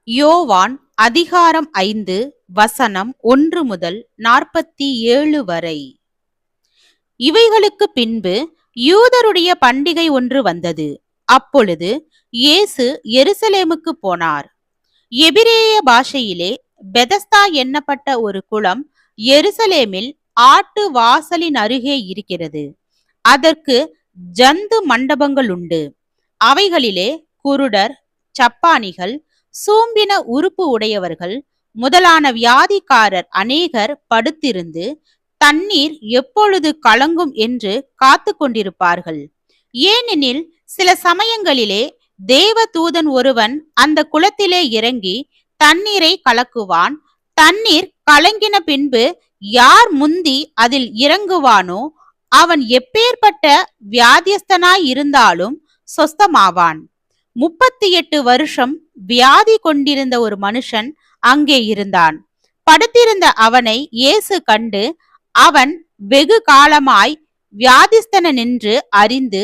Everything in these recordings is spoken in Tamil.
யோவான் அதிகாரம் 5 வசனம் 1 முதல் 47 வரை. இவைகளுக்கு பின்பு யூதருடைய பண்டிகை ஒன்று வந்தது. அப்பொழுது இயேசு எருசலேமுக்கு போனார். எபிரேய பாஷையிலே பெதஸ்தா என்னப்பட்ட ஒரு குளம் எருசலேமில் ஆட்டு வாசலின் அருகே இருக்கிறது. அதற்கு ஜந்து மண்டபங்கள் உண்டு. அவைகளிலே குருடர், சப்பானிகள், சூம்பின உறுப்பு உடையவர்கள் முதலான வியாதிக்காரர் அநேகர் படுத்திருந்து தண்ணீர் எப்பொழுது கலங்கும் என்று காத்து கொண்டிருப்பார்கள். ஏனெனில் சில சமயங்களிலே தேவ தூதன் ஒருவன் அந்த குளத்திலே இறங்கி தண்ணீரை கலக்குவான். தண்ணீர் கலங்கின பின்பு யார் முந்தி அதில் இறங்குவானோ அவன் எப்பேற்பட்ட வியாதியஸ்தனாய் இருந்தாலும் சொஸ்தமாவான். 38 வருஷம் வியாதி கொண்டிருந்த ஒரு மனுஷன் அங்கே இருந்தான். படுத்திருந்த அவனை இயேசு கண்டு, அவன் வெகு காலமாய் வியாதிஸ்தனன் என்று அறிந்து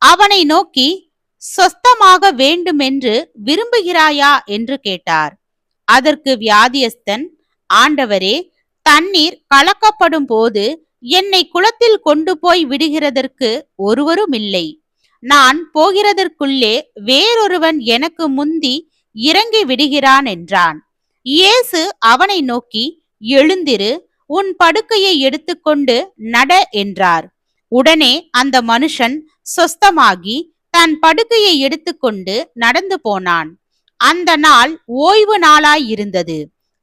அவனை நோக்கி, சொஸ்தமாக வேண்டுமென்று விரும்புகிறாயா என்று கேட்டார். அதற்கு வியாதியஸ்தன், ஆண்டவரே, தண்ணீர் கலக்கப்படும் போது என்னை குளத்தில் கொண்டு போய் விடுகிறதற்கு ஒருவரும் இல்லை. நான் போகிறதற்குள்ளே வேறொருவன் எனக்கு முந்தி இறங்கி விடுகிறான் என்றான். இயேசு அவனை நோக்கி, எழுந்திரு, உன் படுக்கையை எடுத்துக்கொண்டு நட என்றார். உடனே அந்த மனுஷன் சொஸ்தமாகி தன் படுக்கையை எடுத்துக்கொண்டு நடந்து போனான். அந்த நாள் ஓய்வு நாளாய் இருந்தது.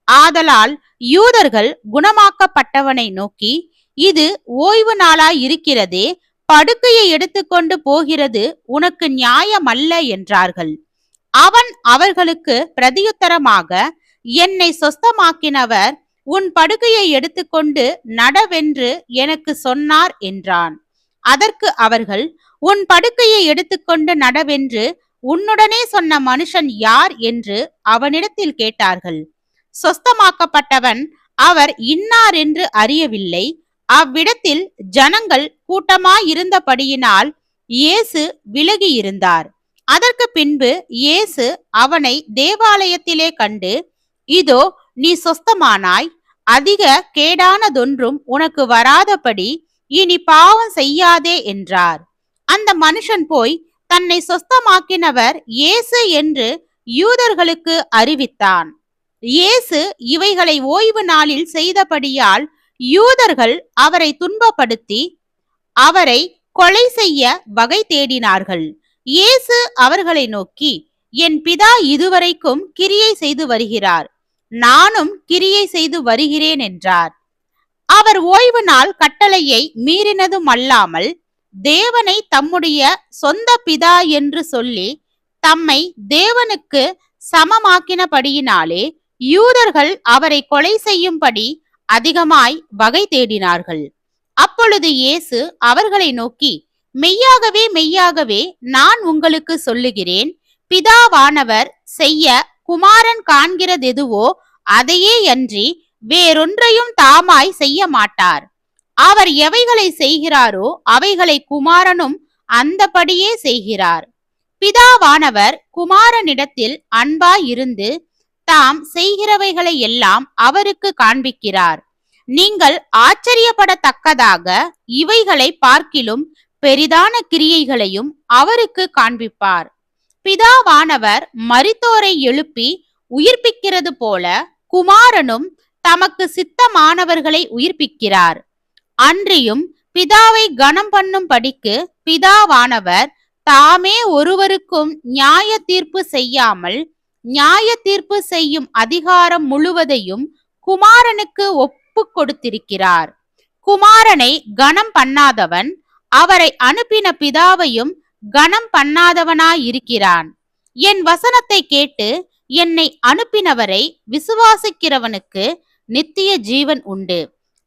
ஆதலால் யூதர்கள் குணமாக்கப்பட்டவனை நோக்கி, இது ஓய்வு நாளாய் இருக்கிறதே, படுக்கையை எடுத்துக்கொண்டு போகிறது உனக்கு நியாயமல்ல என்றார்கள். அவன் அவர்களுக்கு பிரதியுத்தரமாக, என்னை சொஸ்தமாக்கினவர் உன் படுக்கையை எடுத்துக்கொண்டு நடவென்று எனக்கு சொன்னார் என்றான். அதற்கு அவர்கள், உன் படுக்கையை எடுத்துக்கொண்டு நடவென்று உன்னுடனே சொன்ன மனுஷன் யார் என்று அவனிடத்தில் கேட்டார்கள். சொஸ்தமாக்கப்பட்டவன் அவர் இன்னார் என்று அறியவில்லை. அவ்விடத்தில் ஜனங்கள் கூட்டமாயிருந்தபடியினால் இயேசு விலகி இருந்தார். அதற்கு பின்பு இயேசு அவனை தேவாலயத்திலே கண்டு, இதோ நீ சொஸ்தமானாய், அதிக கேடானதொன்றும் உனக்கு வராதபடி இனி பாவம் செய்யாதே என்றார். அந்த மனுஷன் போய் தன்னை சொஸ்தமாக்கினவர் இயேசு என்று யூதர்களுக்கு அறிவித்தான். இயேசு இவைகளை ஓய்வு நாளில் செய்தபடியால் யூதர்கள் அவரை துன்பப்படுத்தி அவரை கொலை செய்ய வகை தேடினார்கள். இயேசு அவர்களை நோக்கி, என் பிதா இதுவரைக்கும் கிரியை செய்து வருகிறார், நானும் கிரியை செய்து வருகிறேன் என்றார். அவர் ஓய்வு நாள் கட்டளையை மீறினதும் அல்லாமல் தேவனை தம்முடைய சொந்த பிதா என்று சொல்லி தம்மை தேவனுக்கு சமமாக்கினபடியினாலே யூதர்கள் அவரை கொலை செய்யும்படி அதிகமாய் வகை தேடினார்கள். அப்பொழுது இயேசு அவர்களை நோக்கி, மெய்யாகவே மெய்யாகவே நான் உங்களுக்கு சொல்லுகிறேன், பிதாவானவர் செய்ய குமாரன் காண்கிறதெதுவோ அதையே அன்றி வேறொன்றையும் தாமாய் செய்ய மாட்டார். அவர் எவைகளை செய்கிறாரோ அவைகளை குமாரனும் அந்தபடியே செய்கிறார். பிதாவானவர் குமாரனிடத்தில் அன்பாய் இருந்து தாம் செய்கிறவைகளை எல்லாம் அவருக்கு காண்பிக்கிறார். நீங்கள் ஆச்சரியப்படத்தக்கதாக இவைகளை பார்க்கிலும் பெரிதான கிரியைகளையும் அவருக்கு காண்பிப்பார். பிதாவானவர் மரித்தோரை எழுப்பி உயிர்ப்பிக்கிறது போல குமாரனும் தமக்கு சித்தமானவர்களை உயிர்ப்பிக்கிறார். அன்றியும் பிதாவை கனம் பண்ணும் படிக்கு பிதாவானவர் தாமே ஒருவருக்கும் நியாய தீர்ப்பு செய்யாமல் நியாய தீர்ப்பு செய்யும் அதிகாரம் முழுவதையும் குமாரனுக்கு ஒப்பு கொடுத்திருக்கிறார். குமாரனை கனம் பண்ணாதவன் அவரை அனுப்பின பிதாவையும் கனம் பண்ணாதவனாயிருக்கிறான். என் வசனத்தை கேட்டு என்னை அனுப்பினவரை விசுவாசிக்கிறவனுக்கு நித்திய ஜீவன் உண்டு.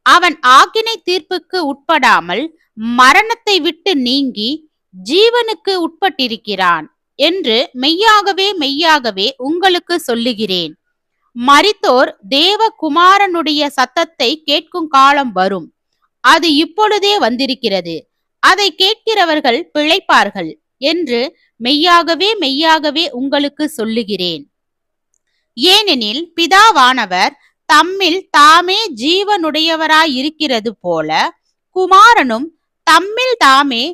அவன் ஆக்கினை தீர்ப்புக்கு உட்படாமல் மரணத்தை விட்டு நீங்கி ஜீவனுக்கு உட்பட்டிருக்கிறான் என்று மெய்யாகவே மெய்யாகவே உங்களுக்கு சொல்லுகிறேன். மரித்தோர் தேவ குமாரனுடைய சத்தத்தை கேட்கும் காலம் வரும், அது இப்பொழுதே வந்திருக்கிறது. அதை கேட்கிறவர்கள் பிழைப்பார்கள் என்று மெய்யாகவே மெய்யாகவே உங்களுக்கு சொல்லுகிறேன். ஏனெனில் பிதாவானவர் தம்மில் தாமே ஜீவனுடையவராயிருக்கிறது போல குமாரனும் தம்மில் தாமே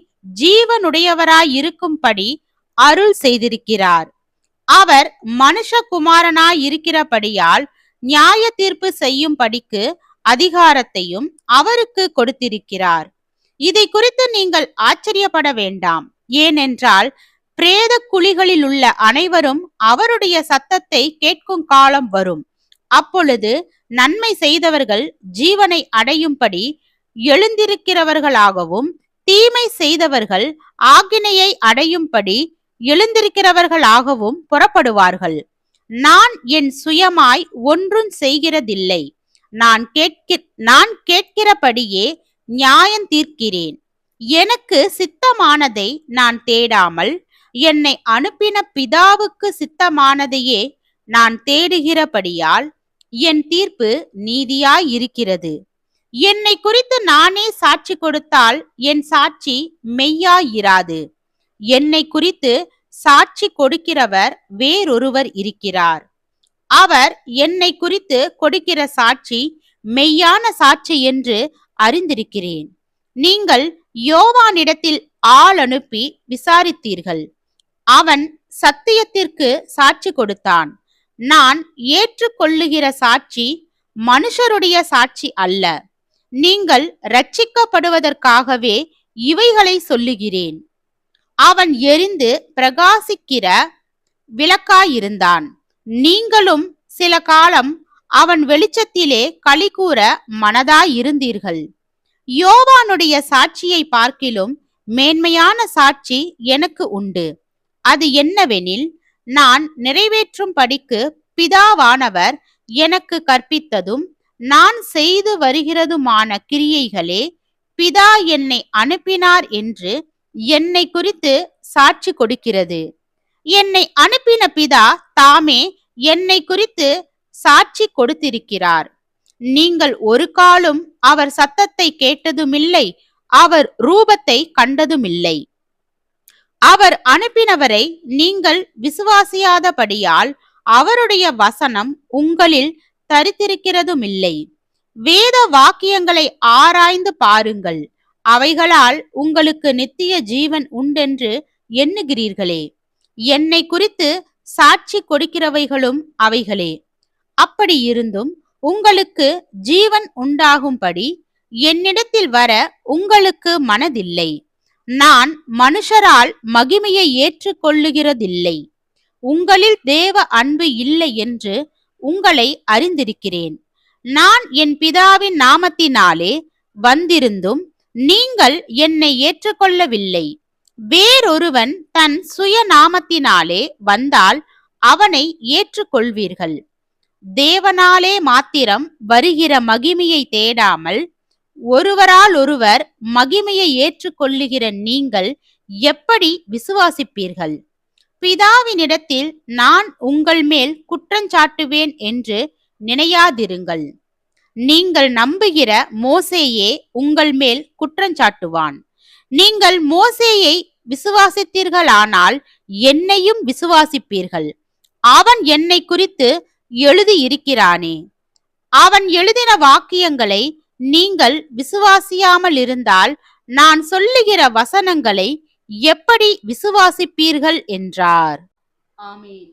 ஜீவனுடையவராயிருக்கும்படி அருள் செய்திருக்கிறார். அவர் மனுஷகுமாரனாயிருக்கிறபடியால் நியாய தீர்ப்பு செய்யும்படிக்கு அதிகாரத்தையும் அவருக்கு கொடுத்திருக்கிறார். இதை குறித்து நீங்கள் ஆச்சரியப்பட வேண்டாம். ஏனென்றால் பிரேத குழிகளில் உள்ள அனைவரும் அவருடைய சத்தத்தை கேட்கும் காலம் வரும். அப்பொழுது நன்மை செய்தவர்கள் ஜீவனை அடையும்படி எழுந்திருக்கிறவர்களாகவும் தீமை செய்தவர்கள் ஆக்கினையை அடையும்படி எழுந்திருக்கிறவர்களாகவும் புறப்படுவார்கள். நான் என் சுயமாய் ஒன்றும் செய்கிறதில்லை. நான் கேட்கிறபடியே நியாயம் தீர்க்கிறேன். எனக்கு சித்தமானதை நான் தேடாமல் என்னை அனுப்பின பிதாவுக்கு சித்தமானதையே நான் தேடுகிறபடியால் என் தீர்ப்பு நீதியாய் இருக்கிறது. என்னை குறித்து நானே சாட்சி கொடுத்தால் என் சாட்சி மெய்யாயிராது. என்னை குறித்து சாட்சி கொடுக்கிறவர் வேறொருவர் இருக்கிறார். அவர் என்னை குறித்து கொடுக்கிற சாட்சி மெய்யான சாட்சி என்று அறிந்திருக்கிறேன். நீங்கள் யோவானிடத்தில் ஆள் அனுப்பி விசாரித்தீர்கள். அவன் சத்தியத்திற்கு சாட்சி கொடுத்தான். நான் ஏற்றுக்கொள்ளுகிற சாட்சி மனுஷருடைய சாட்சி அல்ல. நீங்கள் ரட்சிக்கப்படுவதற்காகவே இவைகளை சொல்லுகிறேன். அவன் எரிந்து பிரகாசிக்கிற விளக்காயிருந்தான். நீங்களும் சில காலம் அவன் வெளிச்சத்திலே களிகூர மனதாயிருந்தீர்கள். யோவானுடைய சாட்சியை பார்க்கிலும் மேன்மையான சாட்சி எனக்கு உண்டு. அது என்னவெனில், நான் நிறைவேற்றும் படிக்கு பிதாவானவர் எனக்கு கற்பித்ததும் நான் செய்து வருகிறதுமான கிரியைகளே பிதா என்னை அனுப்பினார் என்று என்னை குறித்து சாட்சி கொடுக்கிறது. என்னை அனுப்பின பிதா தாமே என்னை குறித்து சாட்சி கொடுத்திருக்கிறார். நீங்கள் ஒரு காலும் அவர் சத்தத்தை கேட்டதுமில்லை, அவர் ரூபத்தை கண்டதுமில்லை. அவர் அனுப்பினவரை நீங்கள் விசுவாசியாதபடியால் அவருடைய வசனம் உங்களில் தரித்திருக்கிறதுமில்லை. வேத வாக்கியங்களை ஆராய்ந்து பாருங்கள். அவைகளால் உங்களுக்கு நித்திய ஜீவன் உண்டென்று எண்ணுகிறீர்களே. என்னை குறித்து சாட்சி கொடுக்கிறவைகளும் அவைகளே. அப்படி இருந்தும் உங்களுக்கு ஜீவன் உண்டாகும்படி என்னிடத்தில் வர உங்களுக்கு மனதில்லை. நான் மனுஷரால் மகிமையை ஏற்றுக்கொள்ளுகிறதில்லை. உங்களில் தேவ அன்பு இல்லை என்று உங்களை அறிந்திருக்கிறேன். நான் என் பிதாவின் நாமத்தினாலே வந்திருந்தும் நீங்கள் என்னை ஏற்றுக்கொள்ளவில்லை. வேறொருவன் தன் சுய நாமத்தினாலே வந்தால் அவனை ஏற்றுக்கொள்வீர்கள். தேவனாலே மாத்திரம் வருகிற மகிமையை தேடாமல் ஒருவரால் ஒருவர் மகிமையை ஏற்றுக்கொள்ளுகிற நீங்கள் எப்படி விசுவாசிப்பீர்கள்? பிதாவினிடத்தில் நான் உங்கள் மேல் குற்றஞ்சாட்டுவேன் என்று நினையாதிருங்கள். நீங்கள் நம்புகிற மோசேயே உங்கள் மேல் குற்றஞ்சாட்டுவான். நீங்கள் மோசேயை விசுவாசித்தீர்களானால் என்னையும் விசுவாசிப்பீர்கள். அவன் என்னை குறித்து எழுதியிருக்கிறானே. அவன் எழுதின வாக்கியங்களை நீங்கள் விசுவாசியாமல் இருந்தால் நான் சொல்லுகிற வசனங்களை எப்படி விசுவாசிப்பீர்கள் என்றார். ஆமென்.